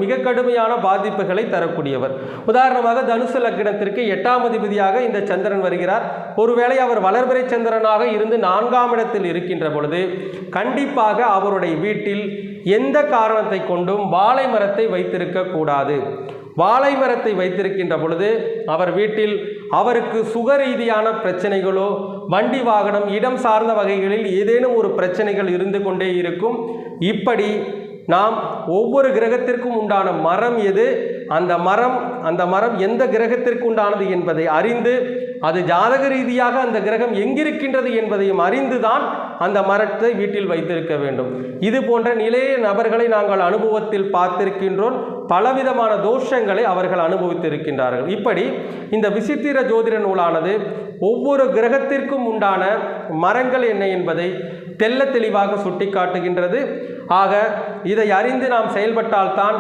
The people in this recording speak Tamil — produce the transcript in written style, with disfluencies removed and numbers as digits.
மிக கடுமையான பாதிப்புகளை தரக்கூடியவர். உதாரணமாக தனுசு லக்னத்திற்கு 8ஆம் அதிபதியாக இந்த சந்திரன் வருகிறார். ஒருவேளை அவர் வளர்பிறை சந்திரனாக இருந்து 4ஆம் இடத்தில் இருக்கின்ற பொழுது கண்டிப்பாக அவருடைய வீட்டில் எந்த காரணத்தை கொண்டும் வாழை மரத்தை வைத்திருக்க கூடாது. வாழை மரத்தை வைத்திருக்கின்ற பொழுது அவர் வீட்டில் அவருக்கு சுக ரீதியான பிரச்சனைகளோ, வண்டி வாகனம், இடம் சார்ந்த வகைகளில் ஏதேனும் ஒரு பிரச்சனைகள் இருந்து கொண்டே இருக்கும். இப்படி நாம் ஒவ்வொரு கிரகத்திற்கும் உண்டான மரம் எது, அந்த மரம் எந்த கிரகத்திற்கு உண்டானது என்பதை அறிந்து, அது ஜாதக ரீதியாக அந்த கிரகம் எங்கிருக்கின்றது என்பதையும் அறிந்துதான் அந்த மரத்தை வீட்டில் வைத்திருக்க வேண்டும். இது போன்ற நிலைய நபர்களை நாங்கள் அனுபவத்தில் பார்த்திருக்கின்றோம். பலவிதமான தோஷங்களை அவர்கள் அனுபவித்திருக்கின்றார்கள். இப்படி இந்த விசித்திர ஜோதிட நூலானது ஒவ்வொரு கிரகத்திற்கும் உண்டான மரங்கள் என்ன என்பதை தெள்ள தெளிவாக சுட்டி காட்டுகின்றது. ஆக இதை அறிந்து நாம் செயல்பட்டால்தான்